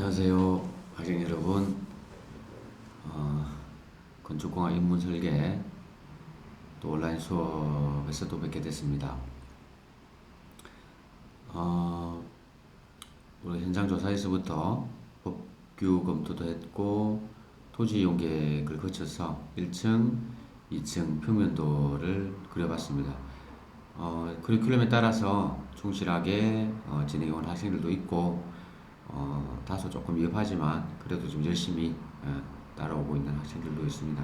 안녕하세요, 학생 여러분. 건축공학 입문 설계 또 온라인 수업에서 또 뵙게 됐습니다. 우리 현장 조사에서부터 법규 검토도 했고 토지 이용 계획을 거쳐서 1층, 2층 평면도를 그려봤습니다. 커리큘럼에 따라서 충실하게 진행해온 학생들도 있고 다소 조금 위협하지만 그래도 좀 열심히 따라오고 있는 학생들도 있습니다.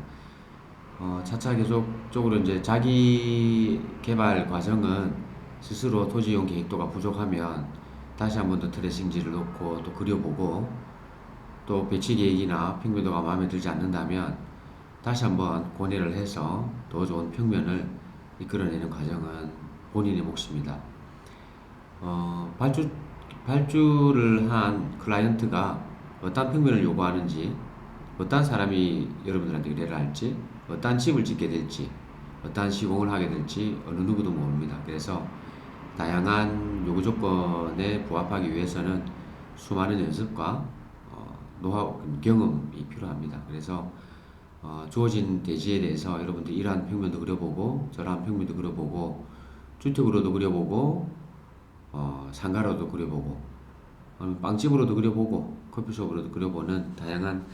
차차 계속적으로 이제 자기 개발 과정은 스스로 토지 이용 계획도가 부족하면 다시 한 번 더 트레싱지를 놓고 또 그려보고, 또 배치 계획이나 평면도가 마음에 들지 않는다면 다시 한번 고뇌를 해서 더 좋은 평면을 이끌어내는 과정은 본인의 몫입니다. 발주를 한 클라이언트가 어떤 평면을 요구하는지, 어떤 사람이 여러분들한테 의뢰를 할지, 어떤 집을 짓게 될지, 어떤 시공을 하게 될지 어느 누구도 모릅니다. 그래서 다양한 요구 조건에 부합하기 위해서는 수많은 연습과 노하우, 경험이 필요합니다. 그래서 주어진 대지에 대해서 여러분들이 이러한 평면도 그려보고 저러한 평면도 그려보고 주택으로도 그려보고 상가로도 그려보고 빵집으로도 그려보고 커피숍으로도 그려보는 다양한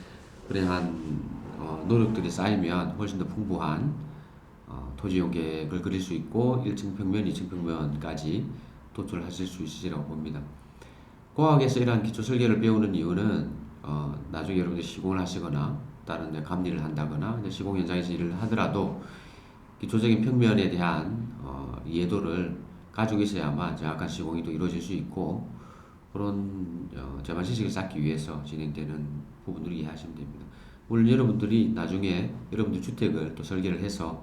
그러한 노력들이 쌓이면 훨씬 더 풍부한 토지 이용 계획을 그릴 수 있고 1층 평면, 2층 평면까지 도출하실 수 있으리라고 봅니다. 공학에서 이러한 기초 설계를 배우는 이유는 나중에 여러분들이 시공을 하시거나 다른 데 감리를 한다거나 시공 현장에서 일을 하더라도 기초적인 평면에 대한 이해도를 가지고 있어야만 정확한 시공이 또 이루어질 수 있고, 그런 전반 지식을 쌓기 위해서 진행되는 부분들을 이해하시면 됩니다. 물론 여러분들이 나중에 여러분들 주택을 또 설계를 해서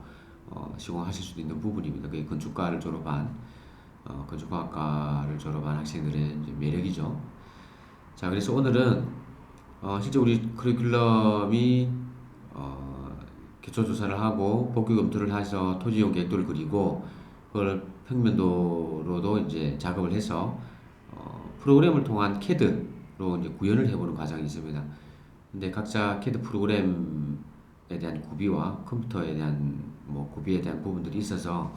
시공하실 수도 있는 부분입니다. 그게 건축과를 졸업한 건축과학과를 졸업한 학생들의 이제 매력이죠. 자, 그래서 오늘은 실제 우리 커리큘럼이 기초 조사를 하고 법규 검토를 해서 토지 이용 계획도를 그리고 그걸 평면도로도 이제 작업을 해서 프로그램을 통한 CAD로 이제 구현을 해보는 과정이 있습니다. 근데 각자 CAD 프로그램에 대한 구비와 컴퓨터에 대한 구비에 대한 부분들이 있어서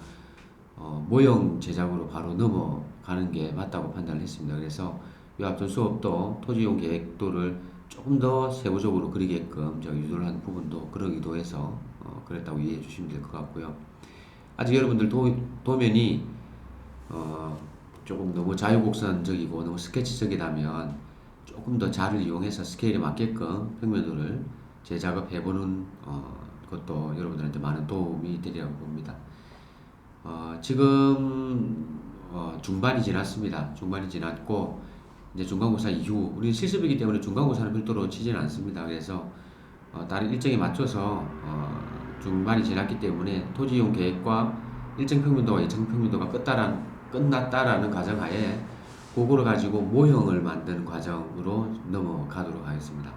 모형 제작으로 바로 넘어가는 게 맞다고 판단을 했습니다. 그래서 이 앞전 수업도 토지 이용 계획도를 조금 더 세부적으로 그리게끔 제가 유도를 한 부분도 그런 의도에서 그랬다고 이해해 주시면 될 것 같고요. 아직 여러분들 도면이 조금 너무 자유곡선적이고 너무 스케치적이라면 조금 더 자를 이용해서 스케일에 맞게끔 평면도를 재작업해보는 것도 여러분들한테 많은 도움이 되리라고 봅니다. 지금 중반이 지났습니다. 중반이 지났고 이제 중간고사 이후 우리는 실습이기 때문에 중간고사는 별도로 치지는 않습니다. 그래서 다른 일정에 맞춰서 중반이 지났기 때문에 토지 이용 계획과 일정 평면도와 2층 평면도가 끝났다라는 가정하에 그거를 가지고 모형을 만드는 과정으로 넘어가도록 하겠습니다.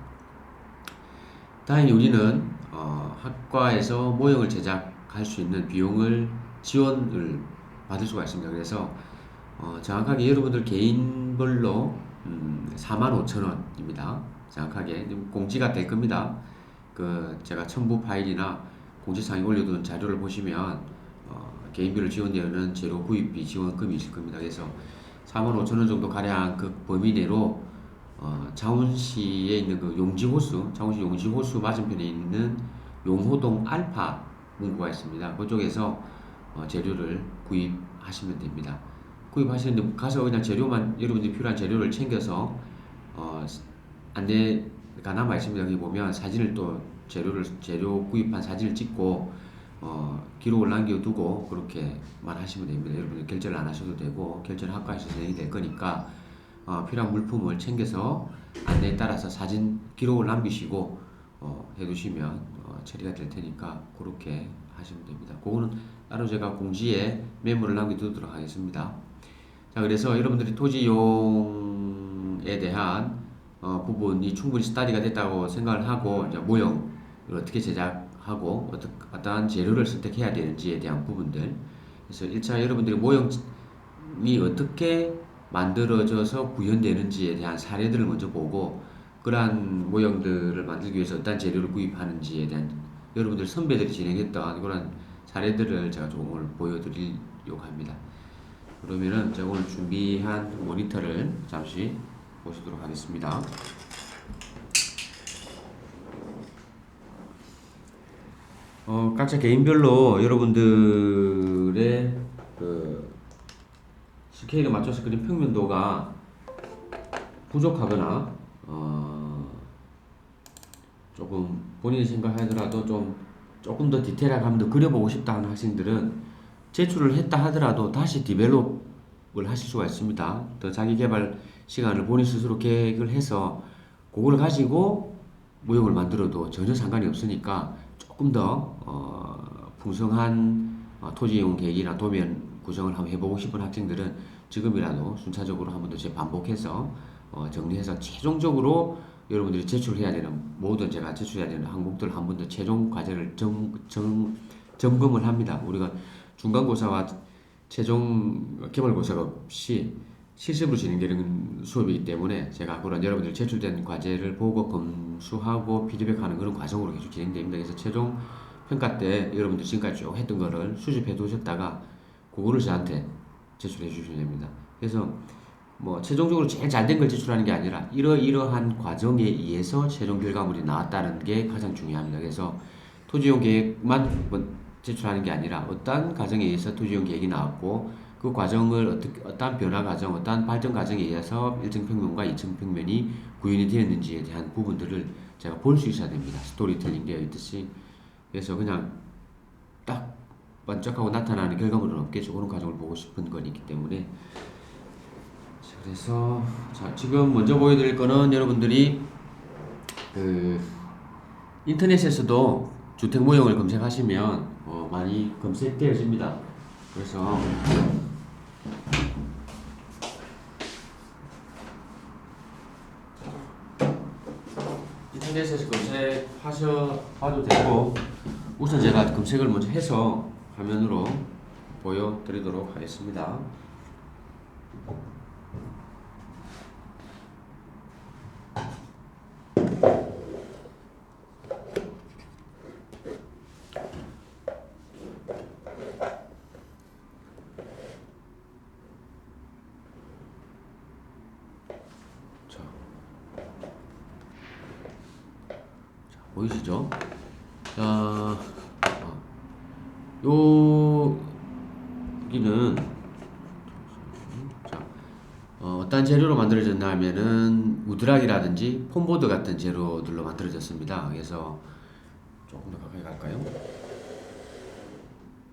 다행히 우리는 학과에서 모형을 제작할 수 있는 비용을 지원을 받을 수가 있습니다. 그래서 정확하게 여러분들 개인별로 45,000원입니다. 정확하게 공지가 될 겁니다. 제가 첨부 파일이나 공지사항에 올려둔 자료를 보시면 개인별로 지원되는 재료 구입비 지원금이 있을 겁니다. 그래서 45,000원 정도 가량 그 범위 내로 창원시에 있는 그 용지호수, 창원시 용지호수 맞은편에 있는 용호동 알파 문구가 있습니다. 그쪽에서 재료를 구입하시면 됩니다. 구입하시는데 가서 그냥 재료만 여러분들이 필요한 재료를 챙겨서 안내가 남아 있습니다. 여기 보면 사진을 또 재료 구입한 사진을 찍고 기록을 남겨두고 그렇게만 하시면 됩니다. 여러분들 결제를 안 하셔도 되고 결제는 학과에서 진행이 될 거니까 필요한 물품을 챙겨서 안내에 따라서 사진 기록을 남기시고 해두시면 처리가 될 테니까 그렇게 하시면 됩니다. 그거는 따로 제가 공지에 메모를 남겨두도록 하겠습니다. 자, 그래서 여러분들이 토지 이용에 대한 부분이 충분히 스타디가 됐다고 생각을 하고 이제 모형을 어떻게 제작하고 어떠한 재료를 선택해야 되는지에 대한 부분들, 그래서 1차 여러분들이 모형이 어떻게 만들어져서 구현되는지에 대한 사례들을 먼저 보고 그러한 모형들을 만들기 위해서 어떤 재료를 구입하는지에 대한 여러분들 선배들이 진행했던 그런 사례들을 제가 좀 오늘 보여드리려고 합니다. 그러면은 제가 오늘 준비한 모니터를 잠시 보시도록 하겠습니다. 각자 개인별로 여러분들의 그 스케일에 맞춰서 그린 평면도가 부족하거나 조금 본인이 생각하더라도 조금 더 디테일하게 한번 더 그려보고 싶다 하는 학생들은 제출을 했다 하더라도 다시 디벨롭을 하실 수가 있습니다. 더 자기 개발 시간을 본인 스스로 계획을 해서 그걸 가지고 모형을 만들어도 전혀 상관이 없으니까 조금 더 풍성한 토지 이용 계획이나 도면 구성을 한번 해보고 싶은 학생들은 지금이라도 순차적으로 한번 더 반복해서 정리해서 최종적으로 여러분들이 제출해야 되는 모든 제가 제출해야 되는 항목들 한 번 더 최종 과제를 점검을 합니다. 우리가 중간고사와 최종 기말고사가 없이 실습으로 진행되는 수업이기 때문에 제가 그런 여러분들 제출된 과제를 보고 검수하고 피드백하는 그런 과정으로 계속 진행됩니다. 그래서 최종 평가 때 여러분들 지금까지 쭉 했던 거를 수집해 두셨다가 그거를 저한테 제출해 주시면 됩니다. 그래서 뭐 최종적으로 제일 잘 된 걸 제출하는 게 아니라 이러이러한 과정에 의해서 최종 결과물이 나왔다는 게 가장 중요합니다. 그래서 토지용 계획만 제출하는 게 아니라 어떠한 과정에 의해서 토지용 계획이 나왔고 그 과정을 어떠한 변화 과정, 어떠한 발전 과정에 의해서 1층 평면과 2층 평면이 구현이 되었는지에 대한 부분들을 제가 볼 수 있어야 됩니다. 스토리텔링 되어 있듯이. 그래서 그냥 딱 반짝하고 나타나는 결과물은 없겠죠. 그런 과정을 보고 싶은 거기 때문에. 그래서 자, 지금 먼저 보여드릴 거는 여러분들이 그 인터넷에서도 주택 모형을 검색하시면 많이 검색되어집니다. 그래서 인터넷에서 검색하셔봐도 되고 우선 제가 검색을 먼저 해서 화면으로 보여드리도록 하겠습니다. 보이시죠? 자, 여기는 어떤 재료로 만들어졌나 하면은 우드락이라든지 폼보드 같은 재료들로 만들어졌습니다. 그래서 조금 더 가까이 갈까요?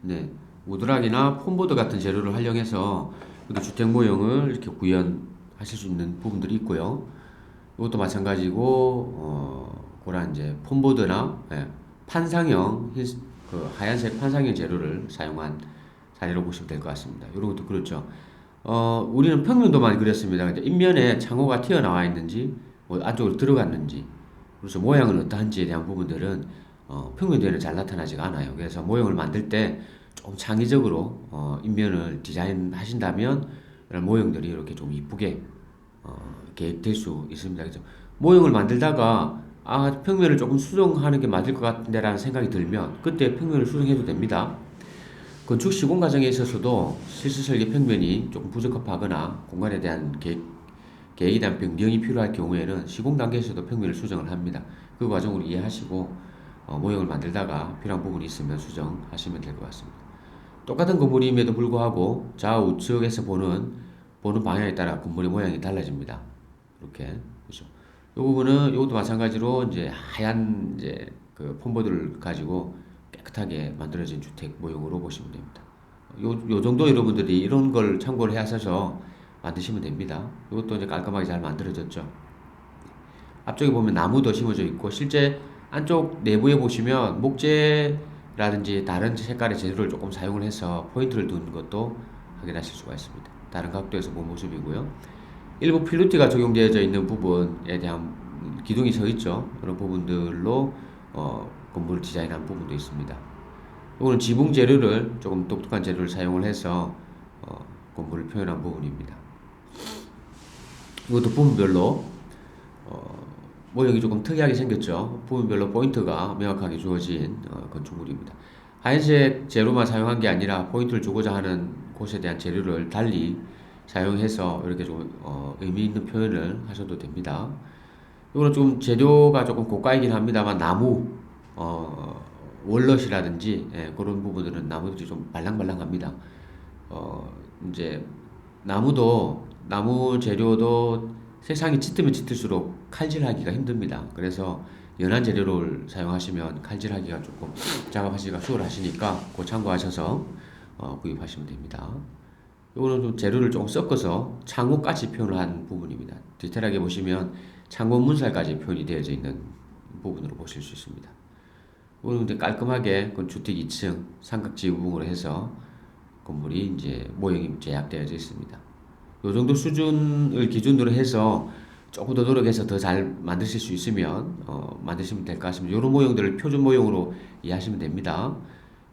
네, 우드락이나 폼보드 같은 재료를 활용해서 주택 모형을 이렇게 구현하실 수 있는 부분들이 있고요. 이것도 마찬가지고 그런 이제 폼보드나 판상형 그 하얀색 판상형 재료를 사용한 사례로 보시면 될 것 같습니다. 이런 것도 그렇죠. 우리는 평면도만 그렸습니다. 근데 인면에 창호가 튀어나와 있는지, 뭐 안쪽으로 들어갔는지, 그래서 모양은 어떠한지에 대한 부분들은 평면도에는 잘 나타나지가 않아요. 그래서 모형을 만들 때 좀 창의적으로 인면을 디자인하신다면 그런 모형들이 이렇게 좀 이쁘게 계획될 수 있습니다. 그죠? 모형을 만들다가 평면을 조금 수정하는 게 맞을 것 같은데 라는 생각이 들면 그때 평면을 수정해도 됩니다. 건축 시공 과정에 있어서도 실수 설계 평면이 조금 부적합하거나 공간에 대한 계획에 대한 변경이 필요할 경우에는 시공 단계에서도 평면을 수정을 합니다. 그 과정을 이해하시고 모형을 만들다가 필요한 부분이 있으면 수정하시면 될 것 같습니다. 똑같은 건물임에도 불구하고 좌우측에서 보는 방향에 따라 건물의 모양이 달라집니다. 이렇게 그렇죠. 이 부분은 이것도 마찬가지로 이제 하얀 이제 그 폼보드를 가지고 깨끗하게 만들어진 주택 모형으로 보시면 됩니다. 요 정도 여러분들이 이런 걸 참고를 하셔서 만드시면 됩니다. 이것도 이제 깔끔하게 잘 만들어졌죠. 앞쪽에 보면 나무도 심어져 있고 실제 안쪽 내부에 보시면 목재라든지 다른 색깔의 재료를 조금 사용을 해서 포인트를 둔 것도 확인하실 수가 있습니다. 다른 각도에서 본 모습이고요. 일부 필로티가 적용되어져 있는 부분에 대한 기둥이 서 있죠. 그런 부분들로 건물을 디자인한 부분도 있습니다. 이거는 지붕 재료를 조금 독특한 재료를 사용을 해서 건물을 표현한 부분입니다. 이것도 부분별로 모형이 조금 특이하게 생겼죠. 부분별로 포인트가 명확하게 주어진 건축물입니다. 하얀색 재료만 사용한 게 아니라 포인트를 주고자 하는 곳에 대한 재료를 달리 사용해서 이렇게 좀 의미 있는 표현을 하셔도 됩니다. 이거는 좀 재료가 조금 고가이긴 합니다만 나무 월넛이라든지 그런 부분들은 나무들이 좀 말랑말랑합니다. 이제 나무 재료도 세상이 짙으면 짙을수록 칼질하기가 힘듭니다. 그래서 연한 재료를 사용하시면 칼질하기가 조금 작업하시기가 수월하시니까 그 참고하셔서 구입하시면 됩니다. 이거는 좀 재료를 조금 섞어서 창호까지 표현을 한 부분입니다. 디테일하게 보시면 창호 문살까지 표현이 되어져 있는 부분으로 보실 수 있습니다. 이거는 이제 깔끔하게 주택 2층 삼각지붕으로 해서 건물이 이제 모형이 제작되어져 있습니다. 이 정도 수준을 기준으로 해서 조금 더 노력해서 더 잘 만드실 수 있으면 만드시면 될 것 같습니다. 이런 모형들을 표준 모형으로 이해하시면 됩니다.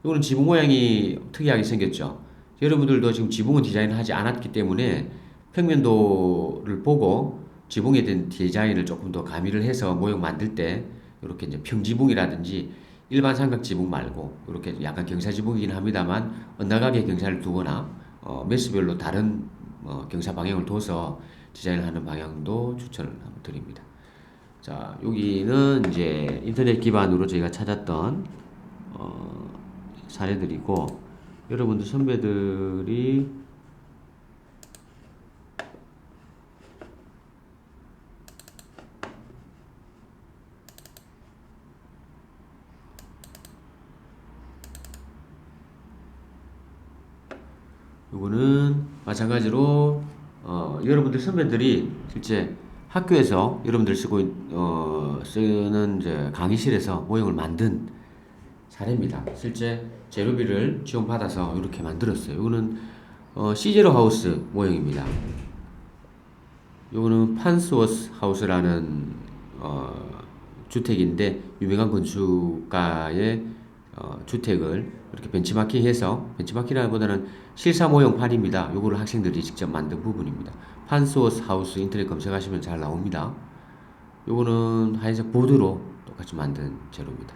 이거는 지붕 모양이 특이하게 생겼죠. 여러분들도 지금 지붕은 디자인을 하지 않았기 때문에 평면도를 보고 지붕에 대한 디자인을 조금 더 가미를 해서 모형 만들 때 이렇게 이제 평지붕이라든지 일반 삼각 지붕 말고 이렇게 약간 경사 지붕이긴 합니다만 엇나가게 경사를 두거나 매수별로 다른 경사 방향을 둬서 디자인을 하는 방향도 추천을 한번 드립니다. 자, 여기는 이제 인터넷 기반으로 저희가 찾았던 사례들이고 여러분들 선배들이 요거는 마찬가지로 여러분들 선배들이 실제 학교에서 여러분들 쓰는 이제 강의실에서 모형을 만든 사례입니다. 실제 재료비를 지원받아서 이렇게 만들었어요. 이거는 시제로 하우스 모형입니다. 요거는 판스워스 하우스라는 주택인데 유명한 건축가의 주택을 이렇게 벤치마킹해서 벤치마킹이라기보다는 실사 모형판입니다. 요거를 학생들이 직접 만든 부분입니다. 판스워스 하우스 인터넷 검색하시면 잘 나옵니다. 요거는 하얀색 보드로 똑같이 만든 재료입니다.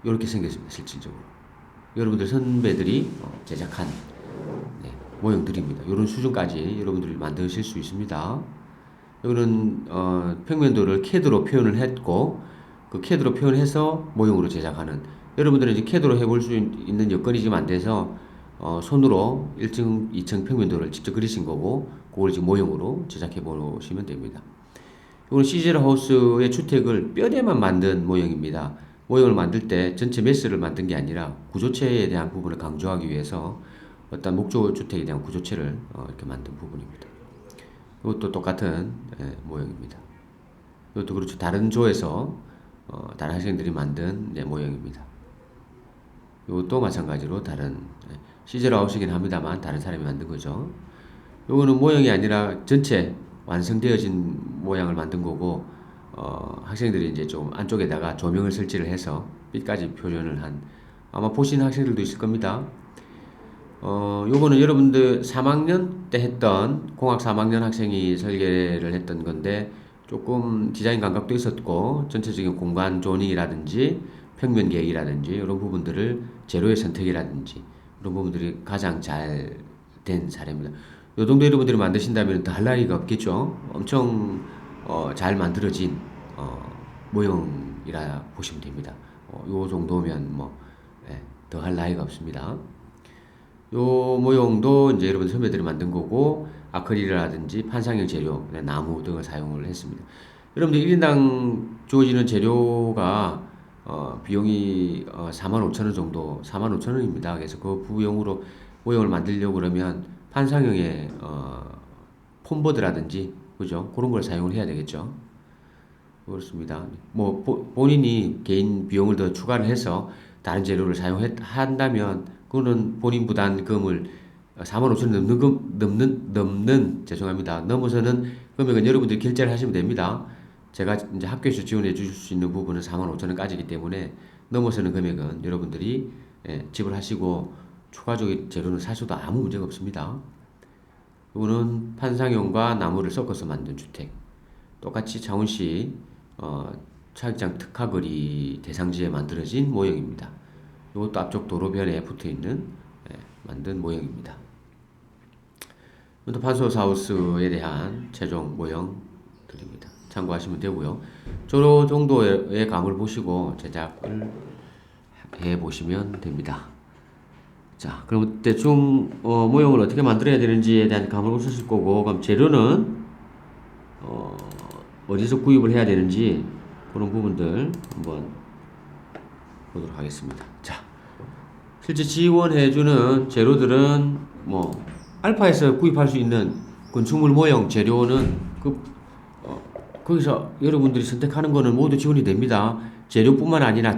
이렇게 생겼습니다. 실질적으로 여러분들 선배들이 제작한 모형들입니다. 이런 수준까지 여러분들이 만드실 수 있습니다. 여기는 평면도를 CAD로 표현을 했고 그 CAD로 표현해서 모형으로 제작하는 여러분들은 이제 CAD로 해볼 수 있는 여건이 지금 안 돼서 손으로 1층, 2층 평면도를 직접 그리신 거고 그걸 지금 모형으로 제작해 보시면 됩니다. 이거는 시제로 하우스의 주택을 뼈대만 만든 모형입니다. 모형을 만들 때 전체 매스를 만든 게 아니라 구조체에 대한 부분을 강조하기 위해서 어떤 목조 주택에 대한 구조체를 이렇게 만든 부분입니다. 이것도 똑같은 모형입니다. 이것도 그렇죠. 다른 조에서 다른 학생들이 만든 모형입니다. 이것도 마찬가지로 다른 시제로 하우스이긴 합니다만 다른 사람이 만든 거죠. 이거는 모형이 아니라 전체 완성되어진 모양을 만든 거고 학생들이 이제 좀 안쪽에다가 조명을 설치를 해서 빛까지 표현을 한 아마 보시는 학생들도 있을 겁니다. 요거는 여러분들 3학년 때 했던 공학 3학년 학생이 설계를 했던 건데 조금 디자인 감각도 있었고 전체적인 공간 조닝이라든지 평면 계획이라든지 이런 부분들을 재료의 선택이라든지 이런 부분들이 가장 잘 된 사례입니다. 요 정도 여러분들이 만드신다면 더 할 나위가 없겠죠. 엄청 잘 만들어진 모형이라 보시면 됩니다. 요 정도면 뭐 더 할 나위가 없습니다. 요 모형도 이제 여러분 선배들이 만든 거고 아크릴이라든지 판상형 재료, 나무 등을 사용을 했습니다. 여러분들 1인당 주어지는 재료가 비용이 45,000원 정도, 45,000원입니다. 그래서 그 부용으로 모형을 만들려고 그러면 판상형의 폼보드라든지 그죠? 그런 걸 사용을 해야 되겠죠. 그렇습니다. 뭐 본인이 개인 비용을 더 추가를 해서 다른 재료를 사용한다면 그거는 본인 부담금을 45,000원 넘는 죄송합니다. 넘어서는 금액은 여러분들이 결제를 하시면 됩니다. 제가 이제 학교에서 지원해 주실 수 있는 부분은 45,000원까지이기 때문에 넘어서는 금액은 여러분들이 지불하시고 추가적인 재료는 사셔도 아무 문제가 없습니다. 이거는 판상용과 나무를 섞어서 만든 주택. 똑같이 창원시 어, 차격장 특화거리 대상지에 만들어진 모형입니다. 이것도 앞쪽 도로변에 붙어있는 만든 모형입니다. 이것도 판소사우스에 대한 최종 모형들입니다. 참고하시면 되고요. 저 정도의 감을 보시고 제작을 해보시면 됩니다. 자, 그럼 대충 모형을 어떻게 만들어야 되는지에 대한 감을 보셨을 거고, 그럼 재료는 어디서 구입을 해야 되는지 그런 부분들 한번 보도록 하겠습니다. 자, 실제 지원해주는 재료들은 뭐 알파에서 구입할 수 있는 건축물 모형 재료는 거기서 여러분들이 선택하는 거는 모두 지원이 됩니다. 재료뿐만 아니라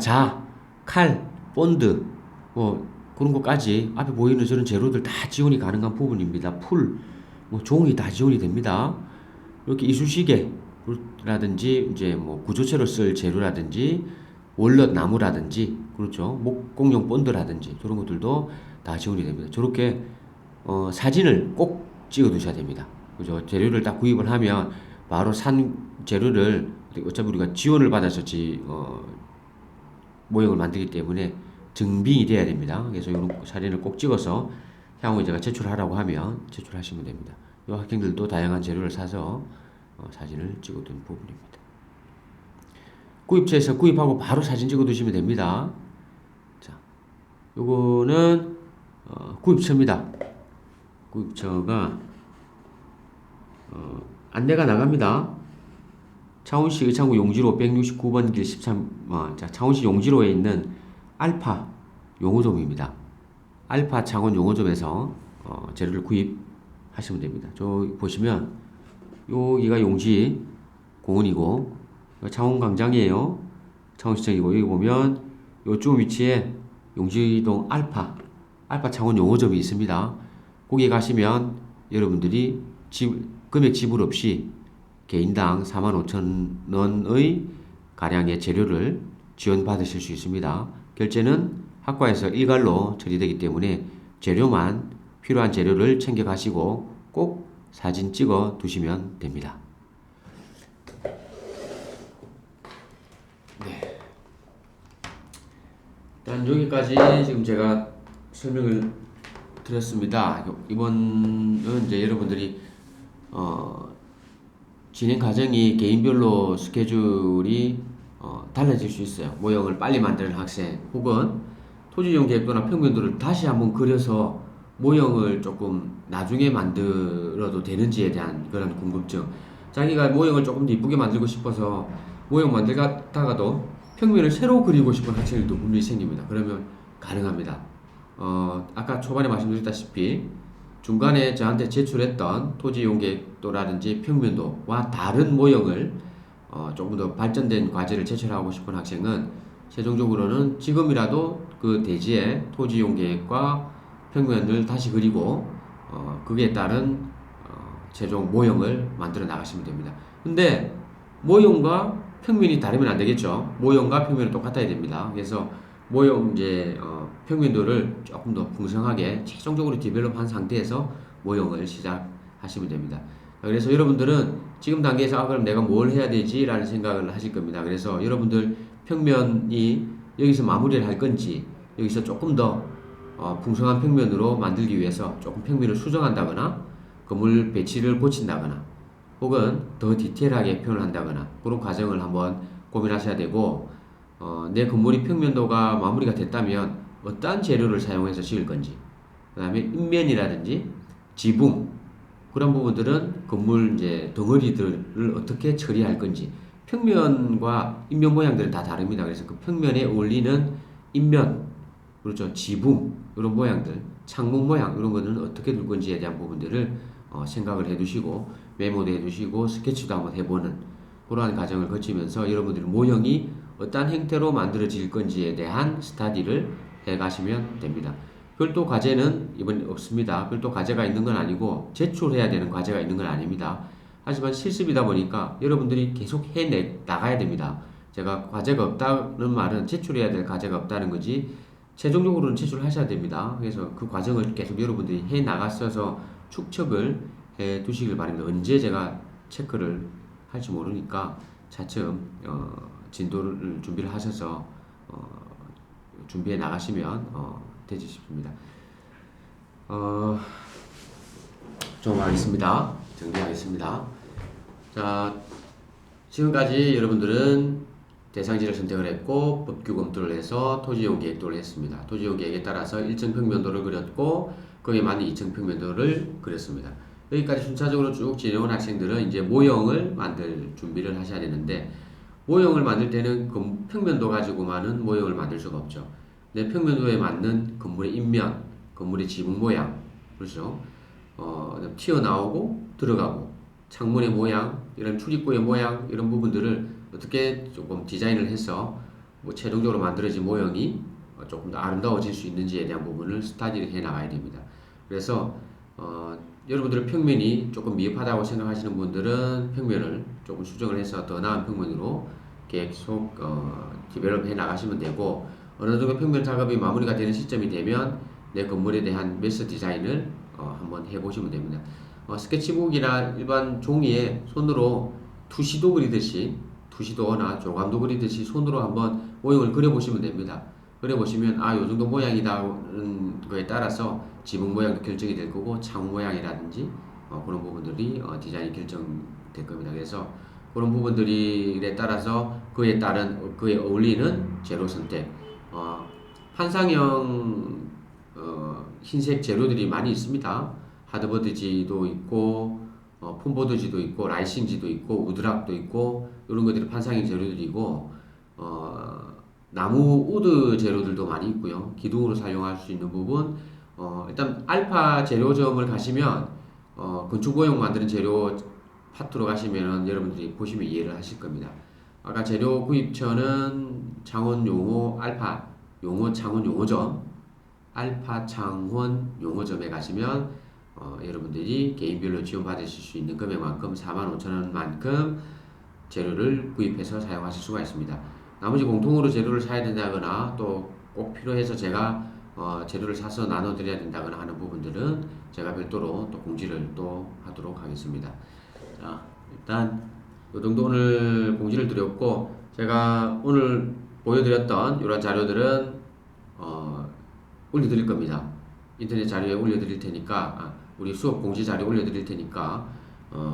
칼, 본드 뭐 그런 것까지 앞에 보이는 저런 재료들 다 지원이 가능한 부분입니다. 뭐 종이 다 지원이 됩니다. 이렇게 이쑤시개라든지 이제 뭐 구조체로 쓸 재료라든지 월넛 나무라든지 그렇죠. 목공용 본드라든지 저런 것들도 다 지원이 됩니다. 저렇게 사진을 꼭 찍어 두셔야 됩니다. 그죠? 재료를 딱 구입을 하면 바로 산 재료를 어차피 우리가 지원을 받아서 모형을 만들기 때문에 증빙이 돼야 됩니다. 그래서 이런 사진을 꼭 찍어서 향후 제가 제출하라고 하면 제출하시면 됩니다. 이 학생들도 다양한 재료를 사서 사진을 찍어둔 부분입니다. 구입처에서 구입하고 바로 사진 찍어두시면 됩니다. 자, 요거는 구입처입니다. 구입처가 안내가 나갑니다. 창원시 의창구 용지로 169번 길 13, 자, 창원시 용지로에 있는 알파 용어점입니다. 알파 창원 용어점에서 재료를 구입하시면 됩니다. 저 보시면 여기가 용지 공원이고 창원광장이에요. 창원시청이고 여기 보면 요쪽 위치에 용지동 알파 창원 용어점이 있습니다. 거기 가시면 여러분들이 금액 지불 없이 개인당 45,000원의 가량의 재료를 지원받으실 수 있습니다. 결제는 학과에서 일괄로 처리되기 때문에 재료만 필요한 재료를 챙겨 가시고 꼭 사진 찍어 두시면 됩니다. 네. 일단 여기까지 지금 제가 설명을 드렸습니다. 이번은 이제 여러분들이 진행 과정이 개인별로 스케줄이 달라질 수 있어요. 모형을 빨리 만드는 학생 혹은 토지이용 계획도나 평면도를 다시 한번 그려서 모형을 조금 나중에 만들어도 되는지에 대한 그런 궁금증. 자기가 모형을 조금 더 이쁘게 만들고 싶어서 모형 만들다가도 평면을 새로 그리고 싶은 학생들도 분명히 생깁니다. 그러면 가능합니다. 아까 초반에 말씀드렸다시피 중간에 저한테 제출했던 토지이용계획도라든지 평면도와 다른 모형을 조금 더 발전된 과제를 제출하고 싶은 학생은 최종적으로는 지금이라도 그 대지의 토지이용계획과 평면을 다시 그리고 거기에 따른 최종 모형을 만들어 나가시면 됩니다. 근데 모형과 평면이 다르면 안 되겠죠. 모형과 평면은 똑같아야 됩니다. 그래서 모형 평면도를 조금 더 풍성하게 최종적으로 디벨롭한 상태에서 모형을 시작하시면 됩니다. 그래서 여러분들은 지금 단계에서 그럼 내가 뭘 해야 되지? 라는 생각을 하실 겁니다. 그래서 여러분들 평면이 여기서 마무리를 할 건지 여기서 조금 더 풍성한 평면으로 만들기 위해서 조금 평면을 수정한다거나 건물 배치를 고친다거나 혹은 더 디테일하게 표현을 한다거나 그런 과정을 한번 고민하셔야 되고 내 건물이 평면도가 마무리가 됐다면 어떠한 재료를 사용해서 지을 건지 그 다음에 인면이라든지 지붕 그런 부분들은 건물 덩어리들을 어떻게 처리할 건지 평면과 인면 모양들은 다 다릅니다. 그래서 그 평면에 어울리는 인면 그렇죠 지붕 이런 모양들 창문 모양 이런 거는 어떻게 둘 건지에 대한 부분들을 생각을 해두시고 메모도 해두시고 스케치도 한번 해보는 그러한 과정을 거치면서 여러분들의 모형이 어떠한 형태로 만들어질 건지에 대한 스타디를 해가시면 됩니다. 별도 과제는 이번 없습니다. 별도 과제가 있는 건 아니고 제출해야 되는 과제가 있는 건 아닙니다. 하지만 실습이다 보니까 여러분들이 계속 나가야 됩니다. 제가 과제가 없다는 말은 제출해야 될 과제가 없다는 거지 최종적으로는 제출하셔야 됩니다. 그래서 그 과정을 계속 여러분들이 해 나갔어서 축적을 해 두시길 바랍니다. 언제 제가 체크를 할지 모르니까 차츰 진도를 준비를 하셔서 준비해 나가시면 되지 싶습니다. 좀 하겠습니다. 정리하겠습니다. 자, 지금까지 여러분들은 대상지를 선택을 했고 법규 검토를 해서 토지이용 계획도를 했습니다. 토지이용 계획에 따라서 일정 평면도를 그렸고 거기에 맞는 이정 평면도를 그렸습니다. 여기까지 순차적으로 쭉 진행한 학생들은 이제 모형을 만들 준비를 하셔야 되는데, 모형을 만들 때는 평면도 가지고만은 모형을 만들 수가 없죠. 내 평면도에 맞는 건물의 인면, 건물의 지붕 모양, 그렇죠? 튀어나오고 들어가고 창문의 모양, 이런 출입구의 모양, 이런 부분들을 어떻게 조금 디자인을 해서 최종적으로 만들어진 모형이 조금 더 아름다워질 수 있는지에 대한 부분을 스타디를 해 나가야 됩니다. 그래서 여러분들의 평면이 조금 미흡하다고 생각하시는 분들은 평면을 조금 수정을 해서 더 나은 평면으로 계속 디벨롭 해 나가시면 되고, 어느 정도 평면 작업이 마무리가 되는 시점이 되면 내 건물에 대한 매스 디자인을 한번 해보시면 됩니다. 스케치북이나 일반 종이에 손으로 투시도 그리듯이, 투시도나 조감도 그리듯이 손으로 한번 모형을 그려보시면 됩니다. 그려보시면 요 정도 모양이다는 거에 따라서 지붕 모양도 결정이 될 거고 창 모양이라든지 그런 부분들이 디자인이 결정될 겁니다. 그래서 그런 부분들에 따라서 그에 어울리는 재료 선택, 판상형 흰색 재료들이 많이 있습니다. 하드보드지도 있고 폼보드지도 있고 라이싱지도 있고 우드락도 있고, 이런 것들이 판상형 재료들이고, 나무 우드 재료들도 많이 있고요. 기둥으로 사용할 수 있는 부분, 일단 알파 재료점을 가시면 건축 모형 만드는 재료 파트로 가시면 여러분들이 보시면 이해를 하실 겁니다. 아까 재료 구입처는 창원 용호 알파 용호 창원 용호점, 알파 창원 용호점에 가시면 여러분들이 개인별로 지원받으실 수 있는 금액만큼 45,000원만큼 재료를 구입해서 사용하실 수가 있습니다. 나머지 공통으로 재료를 사야 된다거나 또 꼭 필요해서 제가 재료를 사서 나눠드려야 된다거나 하는 부분들은 제가 별도로 또 공지를 또 하도록 하겠습니다. 자, 일단 이 정도 오늘 공지를 드렸고, 제가 오늘 보여드렸던 이런 자료들은 올려드릴 겁니다. 인터넷 자료에 올려드릴 테니까, 우리 수업 공지 자료 올려드릴 테니까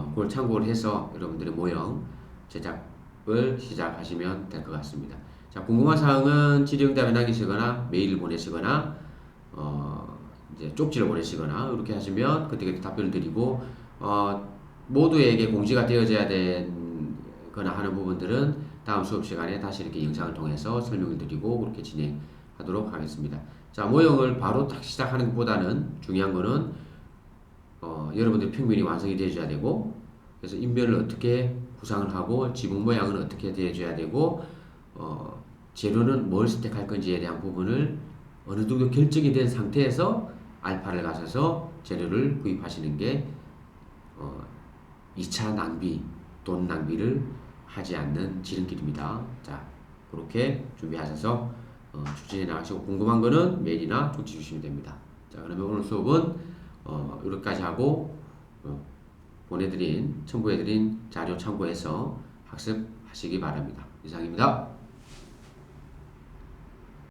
그걸 참고를 해서 여러분들의 모형 제작을 시작하시면 될 것 같습니다. 자, 궁금한 사항은 질의응답에 남기시거나 메일을 보내시거나 이제 쪽지를 보내시거나 이렇게 하시면 그때그때 답변을 드리고, 모두에게 공지가 되어져야 되거나 하는 부분들은 다음 수업 시간에 다시 이렇게 영상을 통해서 설명을 드리고 그렇게 진행하도록 하겠습니다. 자, 모형을 바로 딱 시작하는 것보다는 중요한 거는 여러분들 평면이 완성이 되어줘야 되고, 그래서 인면을 어떻게 구상을 하고 지붕 모양은 어떻게 되어줘야 되고, 재료는 뭘 선택할 건지에 대한 부분을 어느 정도 결정이 된 상태에서 알파를 가셔서 재료를 구입하시는 게 2차 낭비, 돈 낭비를 하지 않는 지름길입니다. 자, 그렇게 준비하셔서 추진해 나가시고, 궁금한 거는 메일이나 쪽지 주시면 됩니다. 자, 그러면 오늘 수업은 여기까지 하고 첨부해드린 자료 참고해서 학습하시기 바랍니다. 이상입니다.